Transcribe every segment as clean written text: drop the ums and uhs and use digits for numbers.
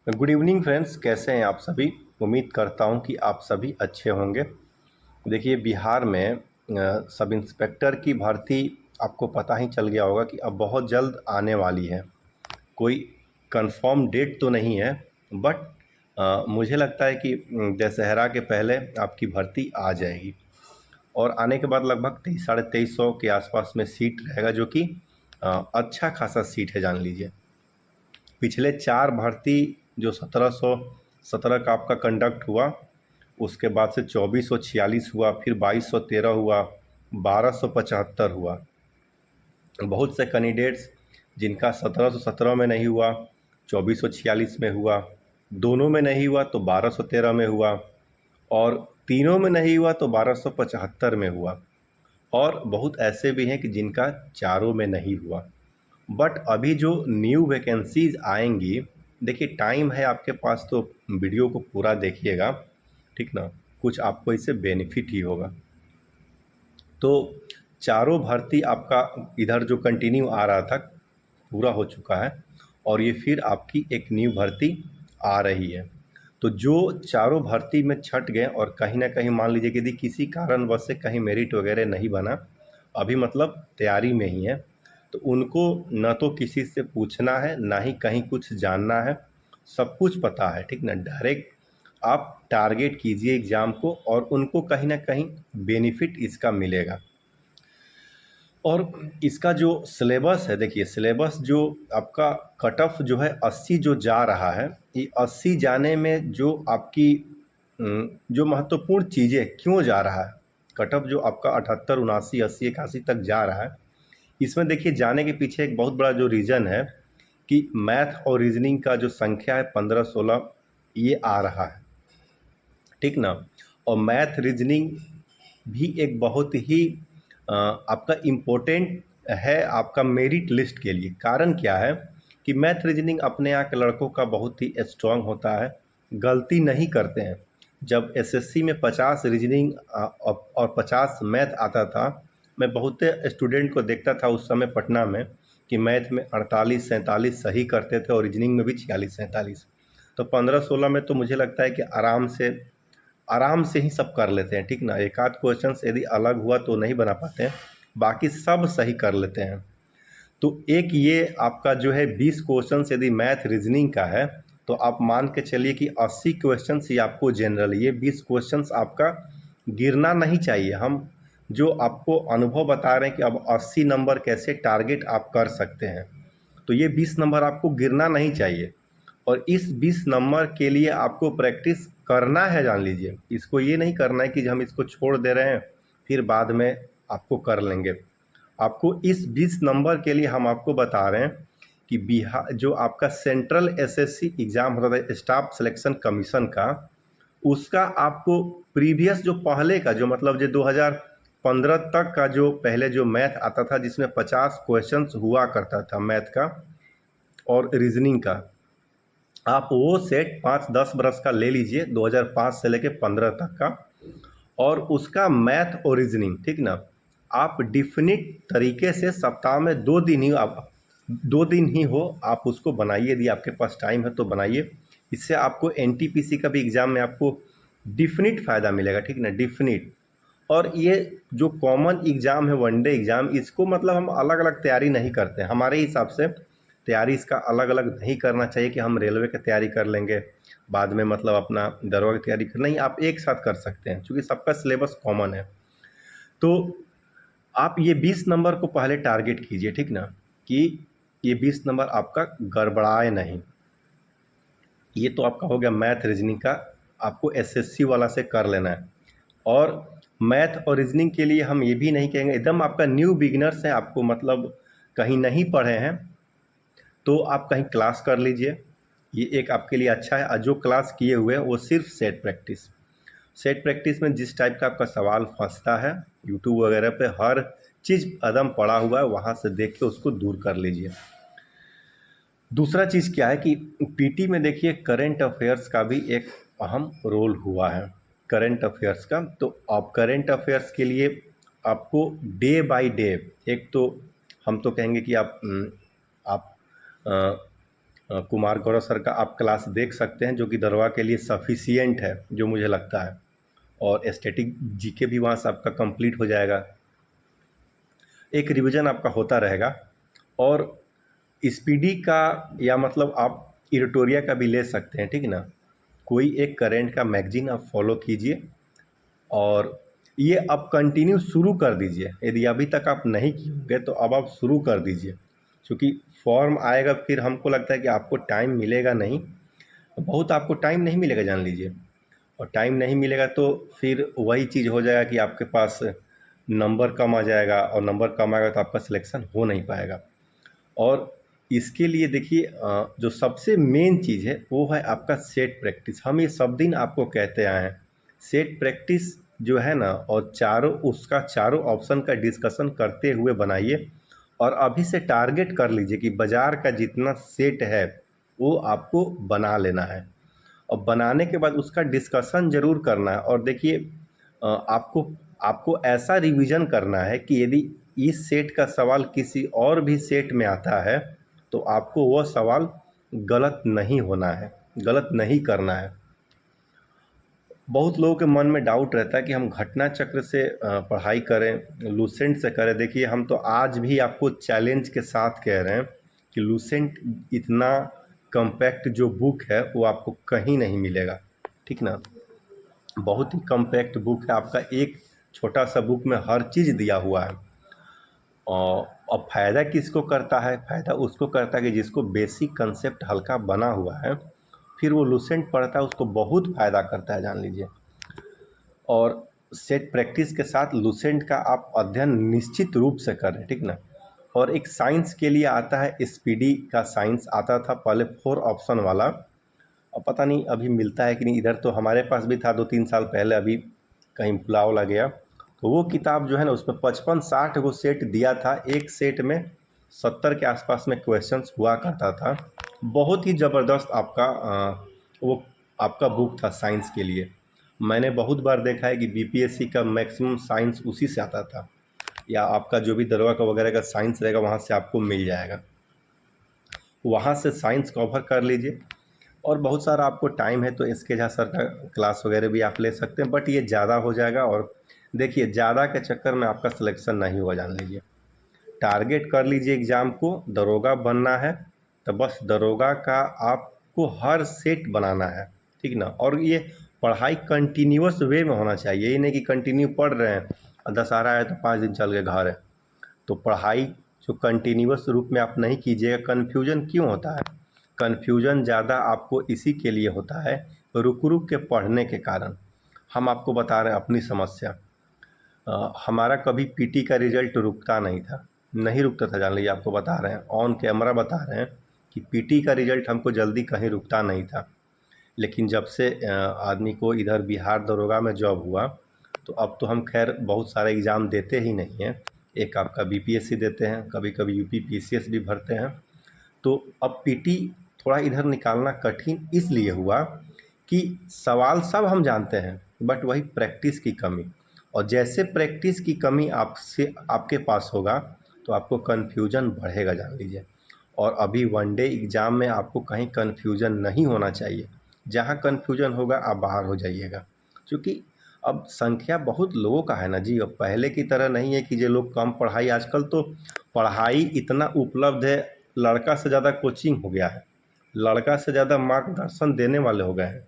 Good evening friends, कैसे हैं आप सभी। उम्मीद करता हूं कि आप सभी अच्छे होंगे। देखिए, बिहार में सब इंस्पेक्टर की भर्ती आपको पता ही चल गया होगा कि अब बहुत जल्द आने वाली है। कोई कंफर्म डेट तो नहीं है, बट मुझे लगता है कि दशहरा के पहले आपकी भर्ती आ जाएगी और आने के बाद लगभग 2300-2350 के आसपास में सीट रहेगा, जो कि अच्छा खासा सीट है, जान लीजिए। पिछले 4 भर्ती जो 1717 का आपका कंडक्ट हुआ, उसके बाद से 2446 हुआ, फिर 2213 हुआ, 1275 हुआ। बहुत से कैंडिडेट्स जिनका 1717 में नहीं हुआ, 2446 में हुआ, दोनों में नहीं हुआ तो 1213 में हुआ, और तीनों में नहीं हुआ तो 1275 में हुआ, और बहुत ऐसे भी हैं कि जिनका चारों में नहीं हुआ। बट अभी जो न्यू वैकेंसीज आएंगी, देखिए टाइम है आपके पास, तो वीडियो को पूरा देखिएगा, ठीक ना। कुछ आपको इससे बेनिफिट ही होगा। तो चारों भर्ती आपका इधर जो कंटिन्यू आ रहा था पूरा हो चुका है, और ये फिर आपकी एक न्यू भर्ती आ रही है। तो जो चारों भर्ती में छट गए और कहीं ना कहीं मान लीजिए कि यदि किसी कारणवश से कहीं मेरिट वगैरह नहीं बना, अभी मतलब तैयारी में ही है, तो उनको न तो किसी से पूछना है, ना ही कहीं कुछ जानना है, सब कुछ पता है, ठीक ना। डायरेक्ट आप टारगेट कीजिए एग्ज़ाम को, और उनको कहीं ना कहीं बेनिफिट इसका मिलेगा। और इसका जो सिलेबस है, देखिए सिलेबस जो आपका कट ऑफ जो है 80 जो जा रहा है, ये 80 जाने में जो आपकी जो महत्वपूर्ण चीज़ें क्यों जा रहा है, कट ऑफ जो आपका 78, 79, 80, 81 तक जा रहा है, इसमें देखिए जाने के पीछे एक बहुत बड़ा जो रीज़न है कि मैथ और रीजनिंग का जो संख्या है 15-16 ये आ रहा है, ठीक ना। और मैथ रीजनिंग भी एक बहुत ही आपका इम्पोर्टेंट है आपका मेरिट लिस्ट के लिए। कारण क्या है कि मैथ रीजनिंग अपने यहाँ के लड़कों का बहुत ही स्ट्रांग होता है, गलती नहीं करते हैं। जब एसएससी में 50 रीजनिंग और 50 मैथ आता था, मैं बहुत स्टूडेंट को देखता था उस समय पटना में कि मैथ में 48-47 सही करते थे और रीजनिंग में भी 46-47। तो 15-16 में तो मुझे लगता है कि आराम से ही सब कर लेते हैं, ठीक ना। एक आध क्वेश्चन यदि अलग हुआ तो नहीं बना पाते हैं, बाकी सब सही कर लेते हैं। तो एक ये आपका जो है 20 क्वेश्चन यदि मैथ रीजनिंग का है, तो आप मान के चलिए कि 80 क्वेश्चन ही आपको जनरल, ये 20 क्वेश्चन आपका गिरना नहीं चाहिए। हम जो आपको अनुभव बता रहे हैं कि अब 80 नंबर कैसे टारगेट आप कर सकते हैं, तो ये 20 नंबर आपको गिरना नहीं चाहिए। और इस 20 नंबर के लिए आपको प्रैक्टिस करना है, जान लीजिए। इसको ये नहीं करना है कि हम इसको छोड़ दे रहे हैं फिर बाद में आपको कर लेंगे। आपको इस 20 नंबर के लिए हम आपको बता रहे हैं कि बिहार जो आपका सेंट्रल एसएससी एग्ज़ाम होता था स्टाफ सिलेक्शन कमीशन का, उसका आपको प्रीवियस जो पहले का जो मतलब जो 2015 तक का जो पहले जो मैथ आता था, जिसमें 50 क्वेश्चंस हुआ करता था मैथ का और रीजनिंग का, आप वो सेट 5-10 बरस का ले लीजिए, 2005 से लेके 15 तक का, और उसका मैथ और रीजनिंग, ठीक ना। आप डिफिनिट तरीके से सप्ताह में 2 दिन ही आप 2 दिन ही हो आप उसको बनाइए, यदि आपके पास टाइम है तो बनाइए। इससे आपको एनटीपीसी का भी एग्ज़ाम में आपको डिफिनिट फ़ायदा मिलेगा, ठीक ना, डिफिनिट। और ये जो कॉमन एग्ज़ाम है वनडे एग्ज़ाम, इसको मतलब हम अलग अलग तैयारी नहीं करते हैं। हमारे हिसाब से तैयारी इसका अलग अलग नहीं करना चाहिए कि हम रेलवे की तैयारी कर लेंगे बाद में मतलब अपना दरोगा की तैयारी कर, नहीं, आप एक साथ कर सकते हैं क्योंकि सबका सिलेबस कॉमन है। तो आप ये 20 नंबर को पहले टारगेट कीजिए, ठीक ना, कि ये 20 नंबर आपका गड़बड़ाए नहीं। ये तो आपका हो गया मैथ रीजनिंग का, आपको एसएससी वाला से कर लेना है। और मैथ और रीजनिंग के लिए हम ये भी नहीं कहेंगे एकदम आपका न्यू बिगिनर्स है, आपको मतलब कहीं नहीं पढ़े हैं, तो आप कहीं क्लास कर लीजिए, ये एक आपके लिए अच्छा है। और जो क्लास किए हुए हैं वो सिर्फ सेट प्रैक्टिस में जिस टाइप का आपका सवाल फंसता है, यूट्यूब वगैरह पे हर चीज़ कदम पड़ा हुआ है, वहाँ से देख के उसको दूर कर लीजिए। दूसरा चीज़ क्या है कि पीटी में देखिए करंट अफेयर्स का भी एक अहम रोल हुआ है, करंट अफेयर्स का। तो आप करंट अफेयर्स के लिए आपको डे बाय डे, एक तो हम तो कहेंगे कि आप कुमार गौरव सर का आप क्लास देख सकते हैं, जो कि दरोगा के लिए सफिशियंट है जो मुझे लगता है। और स्टैटिक जीके भी वहाँ से आपका कंप्लीट हो जाएगा, एक रिवीजन आपका होता रहेगा। और स्पीडी का या मतलब आप इडिटोरिया का भी ले सकते हैं, ठीक है ना। कोई एक करेंट का मैगजीन आप फॉलो कीजिए और ये आप कंटिन्यू शुरू कर दीजिए। यदि अभी तक आप नहीं किए होंगे तो अब आप शुरू कर दीजिए, क्योंकि फॉर्म आएगा फिर हमको लगता है कि आपको टाइम मिलेगा नहीं, बहुत आपको टाइम नहीं मिलेगा जान लीजिए। और टाइम नहीं मिलेगा तो फिर वही चीज़ हो जाएगा कि आपके पास नंबर कम आ जाएगा, और नंबर कम आएगा तो आपका सिलेक्शन हो नहीं पाएगा। और इसके लिए देखिए जो सबसे मेन चीज़ है वो है आपका सेट प्रैक्टिस। हम ये सब दिन आपको कहते आए हैं, सेट प्रैक्टिस जो है ना, और चारों ऑप्शन का डिस्कशन करते हुए बनाइए। और अभी से टारगेट कर लीजिए कि बाज़ार का जितना सेट है वो आपको बना लेना है, और बनाने के बाद उसका डिस्कशन ज़रूर करना है। और देखिए आपको आपको ऐसा रिवीजन करना है कि यदि इस सेट का सवाल किसी और भी सेट में आता है तो आपको वह सवाल गलत नहीं होना है, गलत नहीं करना है। बहुत लोगों के मन में डाउट रहता है कि हम घटना चक्र से पढ़ाई करें, लूसेंट से करें। देखिए हम तो आज भी आपको चैलेंज के साथ कह रहे हैं कि लूसेंट इतना कम्पैक्ट जो बुक है वो आपको कहीं नहीं मिलेगा, ठीक ना। बहुत ही कम्पैक्ट बुक है आपका, एक छोटा सा बुक में हर चीज़ दिया हुआ है। और अब फ़ायदा किसको करता है? फ़ायदा उसको करता है कि जिसको बेसिक कंसेप्ट हल्का बना हुआ है, फिर वो लूसेंट पढ़ता है, उसको बहुत फ़ायदा करता है जान लीजिए। और सेट प्रैक्टिस के साथ लूसेंट का आप अध्ययन निश्चित रूप से करें, ठीक ना। और एक साइंस के लिए आता है, स्पीडी का साइंस आता था पहले 4 ऑप्शन वाला, अब पता नहीं अभी मिलता है कि नहीं। इधर तो हमारे पास भी था 2-3 साल पहले, अभी कहीं भुला उला गया। तो वो किताब जो है ना, उसमें 55-60 गो सेट दिया था, एक सेट में 70 के आसपास में क्वेश्चंस हुआ करता था। बहुत ही ज़बरदस्त आपका वो आपका बुक था साइंस के लिए। मैंने बहुत बार देखा है कि बीपीएससी का मैक्सिमम साइंस उसी से आता था, या आपका जो भी दरोगा का वगैरह का साइंस रहेगा वहाँ से आपको मिल जाएगा, वहाँ से साइंस कवर कर लीजिए। और बहुत सारा आपको टाइम है तो एस के झा सर का क्लास वगैरह भी आप ले सकते हैं, बट ये ज़्यादा हो जाएगा। और देखिए ज़्यादा के चक्कर में आपका सिलेक्शन नहीं होगा जान लीजिए। टारगेट कर लीजिए एग्ज़ाम को, दरोगा बनना है तो बस दरोगा का आपको हर सेट बनाना है, ठीक ना। और ये पढ़ाई कंटिन्यूअस वे में होना चाहिए, ये नहीं कि कंटिन्यू पढ़ रहे हैं और दशहरा है तो 5 दिन चल के घर है। तो पढ़ाई जो कंटिन्यूअस रूप में आप नहीं कीजिएगा, कन्फ्यूजन क्यों होता है? कन्फ्यूजन ज़्यादा आपको इसी के लिए होता है, रुक रुक के पढ़ने के कारण। हम आपको बता रहे हैं अपनी समस्या। हमारा कभी पीटी का रिजल्ट रुकता नहीं था, नहीं रुकता था जान लीजिए, आपको बता रहे हैं, ऑन कैमरा बता रहे हैं कि पीटी का रिजल्ट हमको जल्दी कहीं रुकता नहीं था। लेकिन जब से आदमी को इधर बिहार दरोगा में जॉब हुआ, तो अब तो हम खैर बहुत सारे एग्ज़ाम देते ही नहीं हैं। एक आपका बीपीएससी देते हैं, कभी कभी यूपी पीसीएस भी भरते हैं। तो अब पीटी थोड़ा इधर निकालना कठिन इसलिए हुआ कि सवाल सब हम जानते हैं, बट वही प्रैक्टिस की कमी। और जैसे प्रैक्टिस की कमी आपसे आपके पास होगा तो आपको कन्फ्यूजन बढ़ेगा जान लीजिए। और अभी वनडे एग्ज़ाम में आपको कहीं कन्फ्यूजन नहीं होना चाहिए, जहाँ कन्फ्यूजन होगा आप बाहर हो जाइएगा। क्योंकि अब संख्या बहुत लोगों का है ना जी, अब पहले की तरह नहीं है कि जो लोग कम पढ़ाई, आजकल तो पढ़ाई इतना उपलब्ध है, लड़का से ज़्यादा कोचिंग हो गया है, लड़का से ज़्यादा मार्गदर्शन देने वाले हो गए हैं।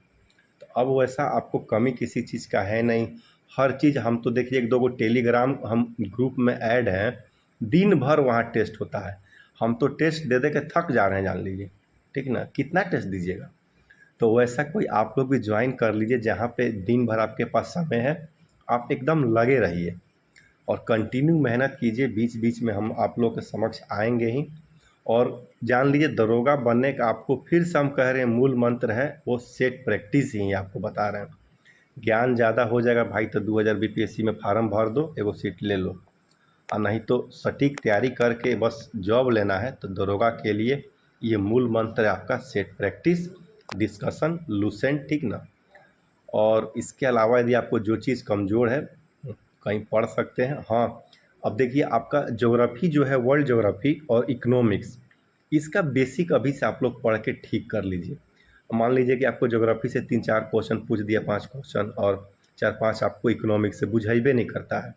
तो अब वैसा आपको कमी किसी चीज़ का है नहीं, हर चीज़। हम तो देखिए 1-2 गो टेलीग्राम हम ग्रुप में ऐड हैं, दिन भर वहाँ टेस्ट होता है। हम तो टेस्ट दे दे के थक जा रहे हैं जान लीजिए, ठीक ना। कितना टेस्ट दीजिएगा? तो वैसा कोई आप लोग भी ज्वाइन कर लीजिए, जहाँ पे दिन भर आपके पास समय है, आप एकदम लगे रहिए और कंटिन्यू मेहनत कीजिए। बीच बीच में हम आप लोग के समक्ष आएंगे ही। और जान लीजिए दरोगा बनने का आपको फिर से हम कह रहे हैं मूल मंत्र है वो सेट प्रैक्टिस ही आपको बता रहे हैं। ज्ञान ज़्यादा हो जाएगा भाई तो 2000 बीपीएससी में फार्म भर दो, एगो सीट ले लो। और नहीं तो सटीक तैयारी करके बस जॉब लेना है तो दरोगा के लिए ये मूल मंत्र है आपका, सेट प्रैक्टिस, डिस्कशन, लूसेंट, ठीक ना। और इसके अलावा यदि आपको जो चीज़ कमज़ोर है कहीं पढ़ सकते हैं। हाँ, अब देखिए आपका ज्योग्राफी जो है, वर्ल्ड ज्योग्राफी और इकोनॉमिक्स, इसका बेसिक अभी से आप लोग पढ़ के ठीक कर लीजिए। मान लीजिए कि आपको ज्योग्राफी से 3-4 क्वेश्चन पूछ दिया, 5 क्वेश्चन, और 4-5 आपको इकोनॉमिक्स से बुझाइबे नहीं करता है,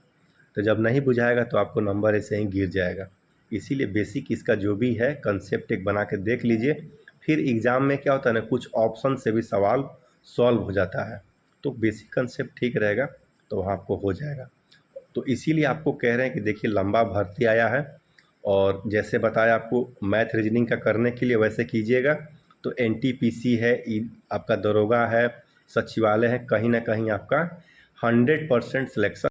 तो जब नहीं बुझाएगा तो आपको नंबर ऐसे ही गिर जाएगा। इसीलिए बेसिक इसका जो भी है कंसेप्ट एक बना के देख लीजिए। फिर एग्ज़ाम में क्या होता है ना, कुछ ऑप्शन से भी सवाल सॉल्व हो जाता है, तो बेसिक कंसेप्ट ठीक रहेगा तो वहाँ आपको हो जाएगा। तो इसीलिए आपको कह रहे हैं कि देखिए लंबा भर्ती आया है, और जैसे बताया आपको मैथ रीजनिंग का करने के लिए वैसे कीजिएगा। तो एनटीपीसी है, आपका दरोगा है, सचिवालय है, कहीं ना कहीं आपका 100% सिलेक्शन